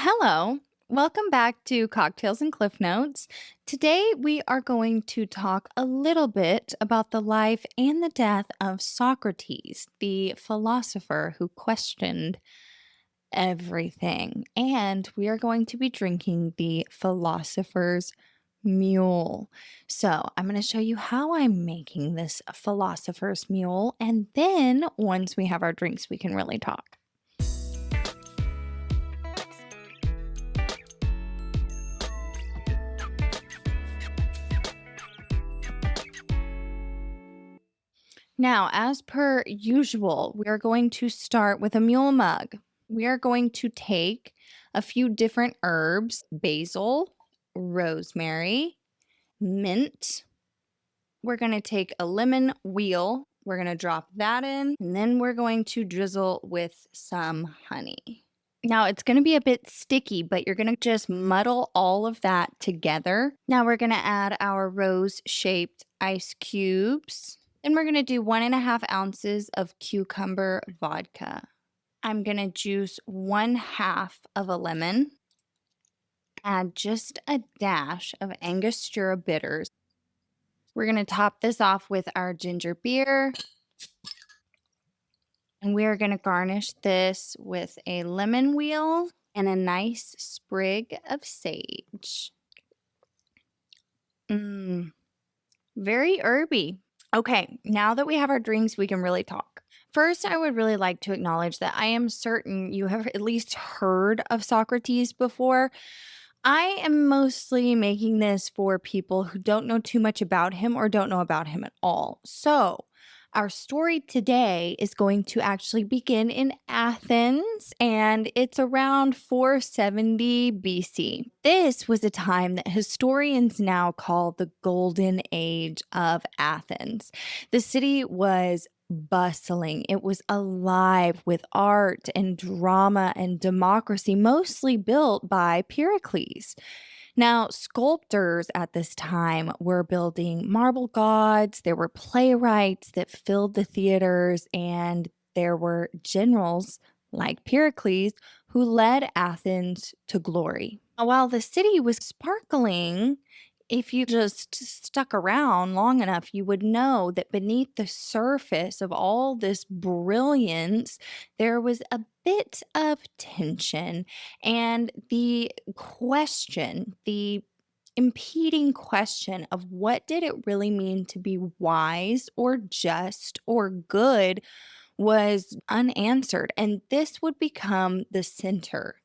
Hello, welcome back to Cocktails and Cliff Notes. Today we are going to talk a little bit about the life and the death of Socrates, the philosopher who questioned everything. And we are going to be drinking the philosopher's mule. So, I'm going to show you how I'm making this philosopher's mule. And then once we have our drinks, we can really talk. Now, as per usual, we are going to start with a mule mug. We are going to take a few different herbs: basil, rosemary, mint. We're going to take a lemon wheel. We're going to drop that in, and then we're going to drizzle with some honey. Now, it's going to be a bit sticky, but you're going to just muddle all of that together. Now, we're going to add our rose-shaped ice cubes. Then we're going to do 1.5 ounces of cucumber vodka. I'm going to juice 1/2 of a lemon. Add just a dash of Angostura bitters. We're going to top this off with our ginger beer. And we are going to garnish this with a lemon wheel and a nice sprig of sage. Very herby. Okay, now that we have our drinks, we can really talk. First, I would really like to acknowledge that I am certain you have at least heard of Socrates before. I am mostly making this for people who don't know too much about him or don't know about him at all. So, our story today is going to actually begin in Athens, and it's around 470 BC. This was a time that historians now call the Golden Age of Athens. The city was bustling. It was alive with art and drama and democracy, mostly built by Pericles. Now, sculptors at this time were building marble gods, there were playwrights that filled the theaters, and there were generals like Pericles who led Athens to glory. Now, while the city was sparkling, if you just stuck around long enough, you would know that beneath the surface of all this brilliance, there was a bit of tension. And the impeding question of what did it really mean to be wise or just or good was unanswered. And this would become the center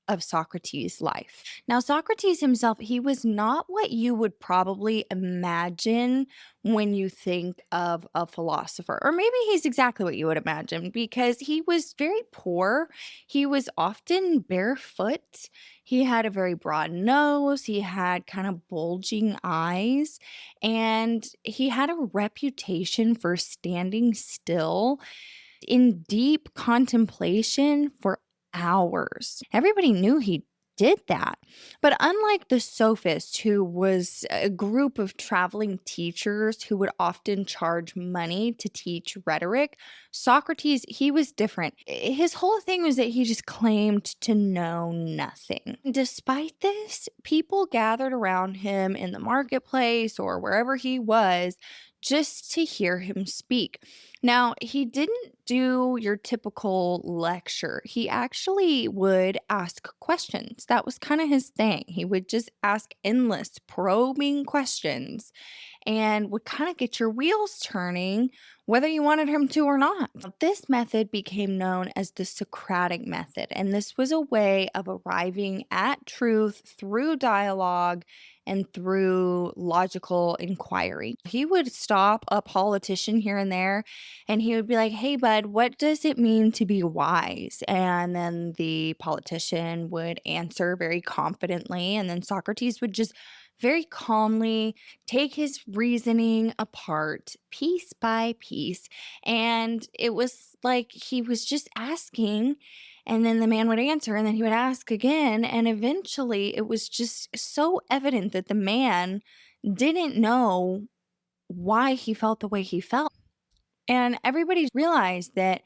of Socrates' life. Now, Socrates himself, he was not what you would probably imagine when you think of a philosopher. Or maybe he's exactly what you would imagine because he was very poor. He was often barefoot. He had a very broad nose. He had kind of bulging eyes. And he had a reputation for standing still in deep contemplation for hours. Everybody knew he did that. But unlike the sophist, who was a group of traveling teachers who would often charge money to teach rhetoric, Socrates, he was different. His whole thing was that he just claimed to know nothing. Despite this, people gathered around him in the marketplace or wherever he was just to hear him speak. Now, he didn't do your typical lecture. He actually would ask questions. That was kind of his thing. He would just ask endless, probing questions and would kind of get your wheels turning, whether you wanted him to or not. This method became known as the Socratic method, and this was a way of arriving at truth through dialogue and through logical inquiry. He would stop a politician here and there and he would be like, "Hey, bud, what does it mean to be wise?" And then the politician would answer very confidently. And then Socrates would just very calmly take his reasoning apart piece by piece. And it was like he was just asking, and then the man would answer, and then he would ask again. And eventually, it was just so evident that the man didn't know why he felt the way he felt. And everybody realized that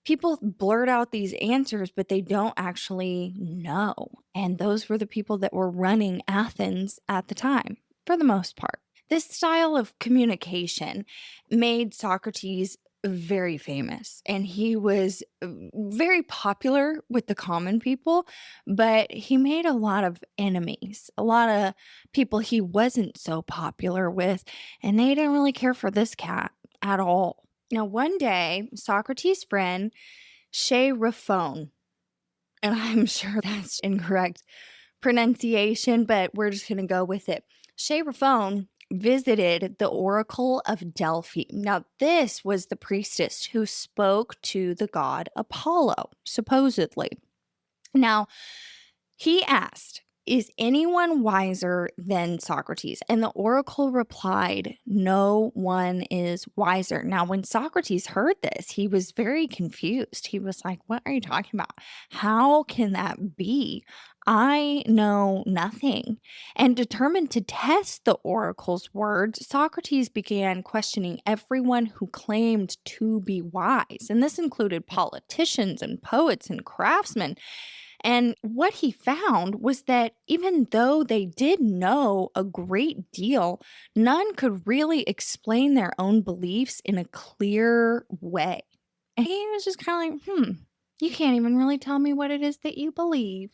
People blurt out these answers, but they don't actually know. And those were the people that were running Athens at the time, for the most part. This style of communication made Socrates very famous, and he was very popular with the common people, but he made a lot of enemies, a lot of people he wasn't so popular with, and they didn't really care for this cat at all. Now, one day, Socrates' friend, Chaerephon, and I'm sure that's incorrect pronunciation, but we're just going to go with it. Chaerephon visited the Oracle of Delphi. Now, this was the priestess who spoke to the god Apollo, supposedly. Now, he asked, "Is anyone wiser than Socrates?" And the oracle replied, "No one is wiser." Now, when Socrates heard this, he was very confused. He was like, "What are you talking about? How can that be? I know nothing." And determined to test the oracle's words, Socrates began questioning everyone who claimed to be wise. And this included politicians and poets and craftsmen. And what he found was that even though they did know a great deal, none could really explain their own beliefs in a clear way. And he was just kind of like, you can't even really tell me what it is that you believe.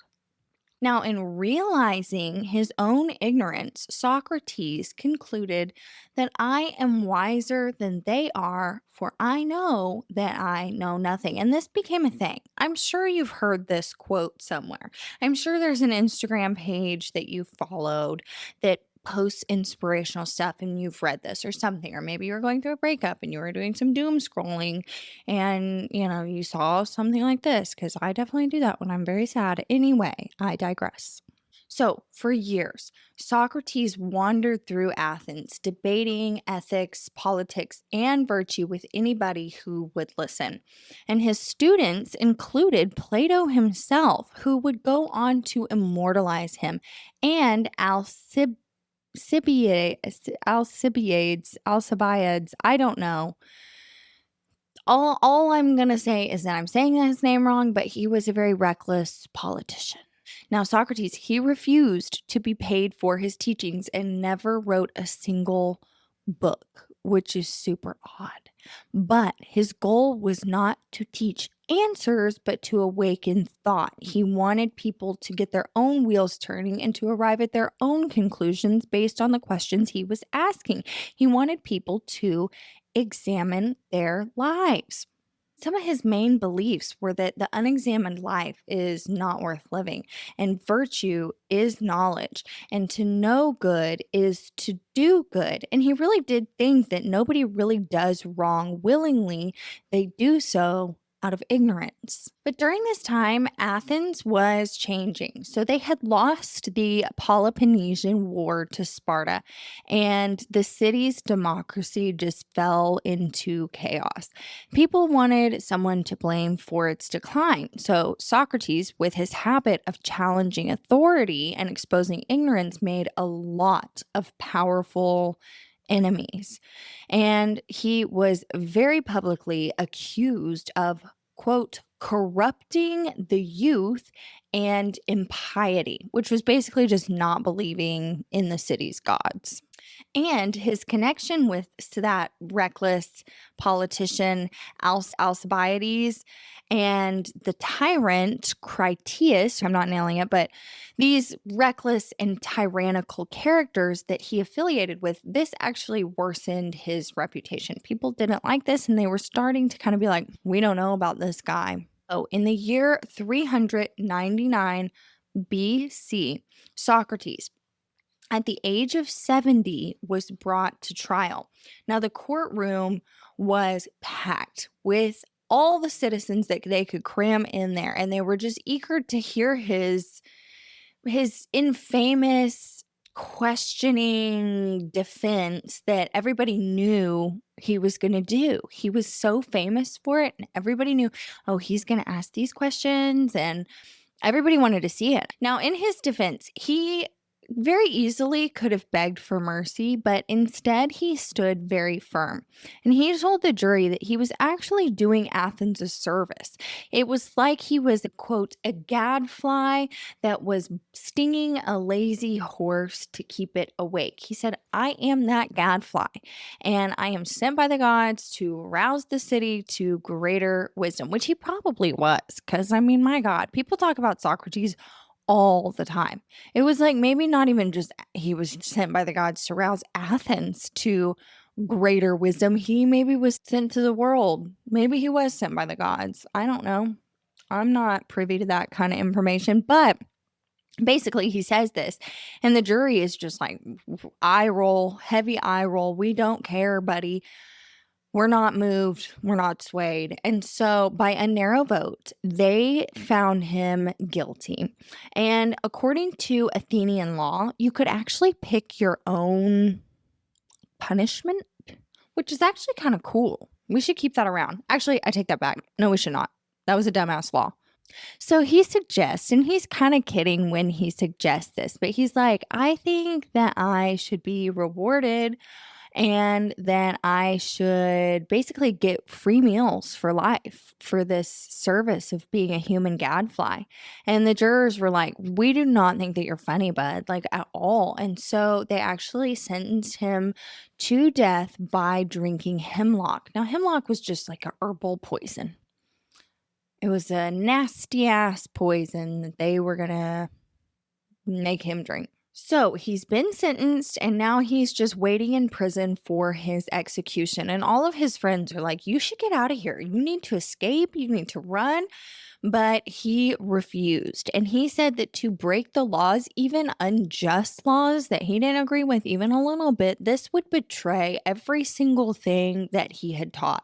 Now, in realizing his own ignorance, Socrates concluded that I am wiser than they are, for I know that I know nothing. And this became a thing. I'm sure you've heard this quote somewhere. I'm sure there's an Instagram page that you followed that posts inspirational stuff and you've read this or something. Or maybe you're going through a breakup and you were doing some doom scrolling and, you saw something like this, because I definitely do that when I'm very sad. Anyway, I digress. So, for years, Socrates wandered through Athens, debating ethics, politics, and virtue with anybody who would listen. And his students included Plato himself, who would go on to immortalize him, and Alcibiades, I don't know. All I'm going to say is that I'm saying his name wrong, but he was a very reckless politician. Now, Socrates, he refused to be paid for his teachings and never wrote a single book, which is super odd. But his goal was not to teach answers, but to awaken thought. He wanted people to get their own wheels turning and to arrive at their own conclusions based on the questions he was asking. He wanted people to examine their lives. Some of his main beliefs were that the unexamined life is not worth living, and virtue is knowledge, and to know good is to do good. And he really did things that nobody really does wrong willingly, they do so out of ignorance. But during this time, Athens was changing. So they had lost the Peloponnesian War to Sparta, and the city's democracy just fell into chaos. People wanted someone to blame for its decline. So Socrates, with his habit of challenging authority and exposing ignorance, made a lot of powerful enemies. And he was very publicly accused of, quote, corrupting the youth and impiety, which was basically just not believing in the city's gods. And his connection with that reckless politician Alcibiades and the tyrant Critias, I'm not nailing it, but these reckless and tyrannical characters that he affiliated with, this actually worsened his reputation. People didn't like this, and they were starting to kind of be like, we don't know about this guy. So in the year 399 BC, Socrates, at the age of 70, was brought to trial. Now, the courtroom was packed with all the citizens that they could cram in there, and they were just eager to hear his infamous questioning defense that everybody knew he was going to do. He was so famous for it, and everybody knew, oh, he's going to ask these questions, and everybody wanted to see it. Now, in his defense, he very easily could have begged for mercy, but instead he stood very firm. And he told the jury that he was actually doing Athens a service. It was like he was, quote, a gadfly that was stinging a lazy horse to keep it awake. He said, I am that gadfly, and I am sent by the gods to rouse the city to greater wisdom, which he probably was. Because, I mean, my God, people talk about Socrates all the time. It was like maybe not even just he was sent by the gods to rouse Athens to greater wisdom. He maybe was sent to the world. Maybe he was sent by the gods. I don't know. I'm not privy to that kind of information, but basically he says this, and the jury is just like eye roll, heavy eye roll. We don't care, buddy. We're not moved. We're not swayed. And so, by a narrow vote, they found him guilty. And according to Athenian law, you could actually pick your own punishment, which is actually kind of cool. We should keep that around. Actually, I take that back. No, we should not. That was a dumbass law. So he suggests, and he's kind of kidding when he suggests this, but he's like, I think that I should be rewarded and then I should basically get free meals for life for this service of being a human gadfly. And the jurors were like, we do not think that you're funny, bud, like at all. And so they actually sentenced him to death by drinking hemlock. Now, hemlock was just like a herbal poison. It was a nasty ass poison that they were going to make him drink. So he's been sentenced and now he's just waiting in prison for his execution. And all of his friends are like, you should get out of here. You need to escape. You need to run. But he refused. And he said that to break the laws, even unjust laws that he didn't agree with even a little bit, this would betray every single thing that he had taught,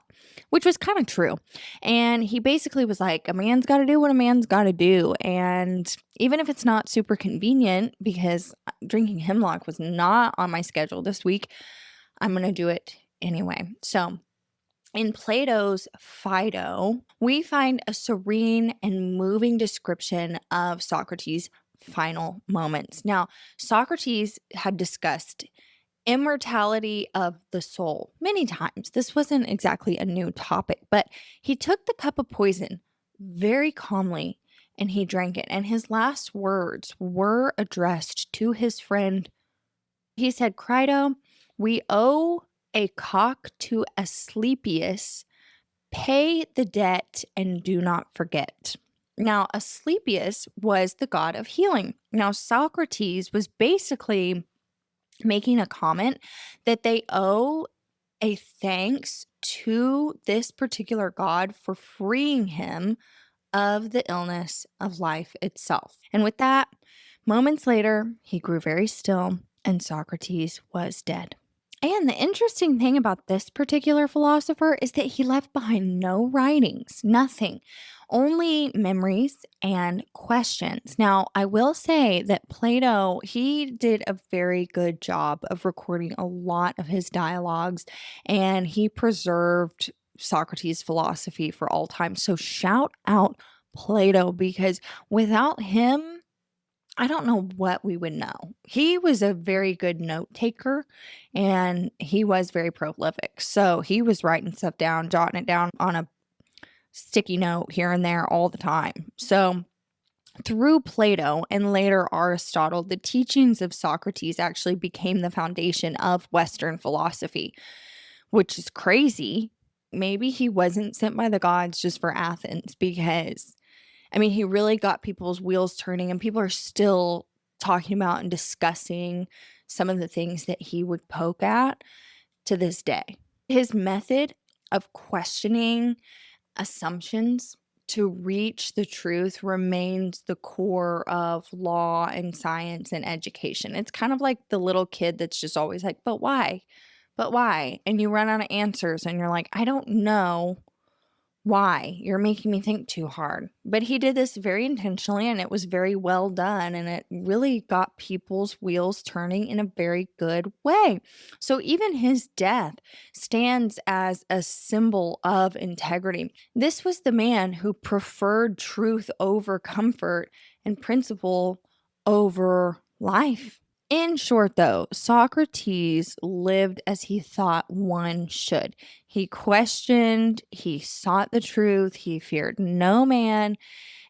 which was kind of true. And he basically was like, a man's got to do what a man's got to do. And even if it's not super convenient, because drinking hemlock was not on my schedule this week, I'm going to do it anyway. So in Plato's Phaedo, we find a serene and moving description of Socrates' final moments. Now, Socrates had discussed immortality of the soul many times. This wasn't exactly a new topic, but he took the cup of poison very calmly and he drank it. And his last words were addressed to his friend. He said, Crito, we owe a cock to Asclepius. Pay the debt and do not forget. Now, Asclepius was the god of healing. Now, Socrates was basically making a comment that they owe a thanks to this particular god for freeing him of the illness of life itself. And with that, moments later, he grew very still and Socrates was dead. And the interesting thing about this particular philosopher is that he left behind no writings, nothing, only memories and questions. Now, I will say that Plato, he did a very good job of recording a lot of his dialogues, and he preserved Socrates' philosophy for all time. So shout out Plato, because without him, I don't know what we would know. He was a very good note taker and he was very prolific. So he was writing stuff down, jotting it down on a sticky note here and there all the time. So through Plato and later Aristotle, the teachings of Socrates actually became the foundation of Western philosophy, which is crazy. Maybe he wasn't sent by the gods just for Athens, because I mean, he really got people's wheels turning, and people are still talking about and discussing some of the things that he would poke at to this day. His method of questioning assumptions to reach the truth remains the core of law and science and education. It's kind of like the little kid that's just always like, but why? But why? And you run out of answers and you're like, I don't know. Why? You're making me think too hard. But he did this very intentionally and it was very well done. And it really got people's wheels turning in a very good way. So even his death stands as a symbol of integrity. This was the man who preferred truth over comfort and principle over life. In short, though, Socrates lived as he thought one should. He questioned, he sought the truth, he feared no man,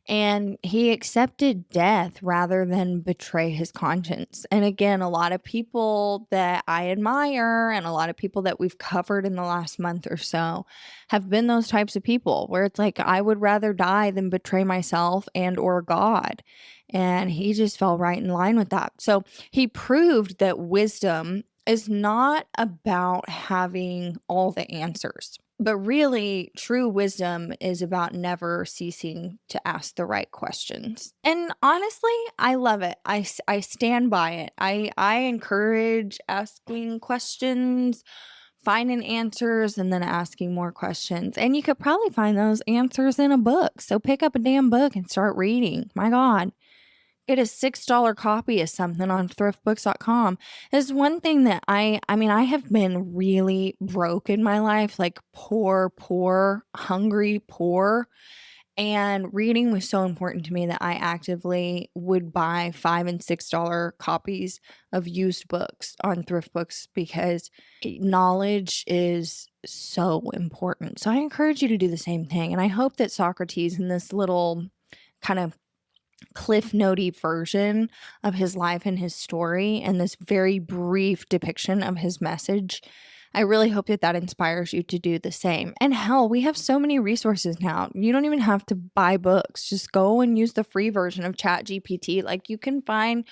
and he accepted death rather than betray his conscience. And again, a lot of people that I admire and a lot of people that we've covered in the last month or so have been those types of people where it's like I would rather die than betray myself and or God. And he just fell right in line with that. So he proved that wisdom is not about having all the answers. But really, true wisdom is about never ceasing to ask the right questions. And honestly, I love it. I stand by it. I encourage asking questions, finding answers, and then asking more questions. And you could probably find those answers in a book. So pick up a damn book and start reading. My God. Get a $6 copy of something on thriftbooks.com. There's one thing that I mean, I have been really broke in my life, like poor, hungry, poor. And reading was so important to me that I actively would buy $5 and $6 copies of used books on thrift books because knowledge is so important. So I encourage you to do the same thing. And I hope that Socrates in this little kind of cliff notey version of his life and his story and this very brief depiction of his message, I really hope that that inspires you to do the same. And hell, we have so many resources now. You don't even have to buy books. Just go and use the free version of ChatGPT. Like you can find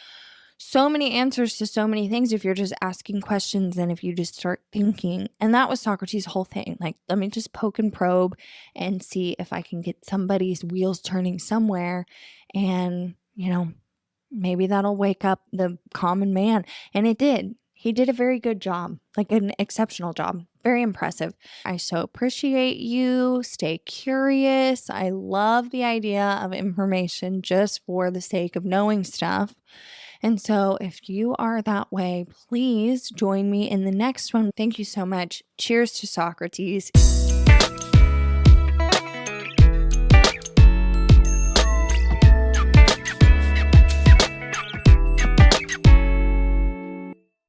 so many answers to so many things if you're just asking questions and if you just start thinking. And that was Socrates' whole thing. Like, let me just poke and probe and see if I can get somebody's wheels turning somewhere. And, maybe that'll wake up the common man. And it did. He did a very good job, like an exceptional job. Very impressive. I so appreciate you. Stay curious. I love the idea of information just for the sake of knowing stuff. And so, if you are that way, please join me in the next one. Thank you so much. Cheers to Socrates.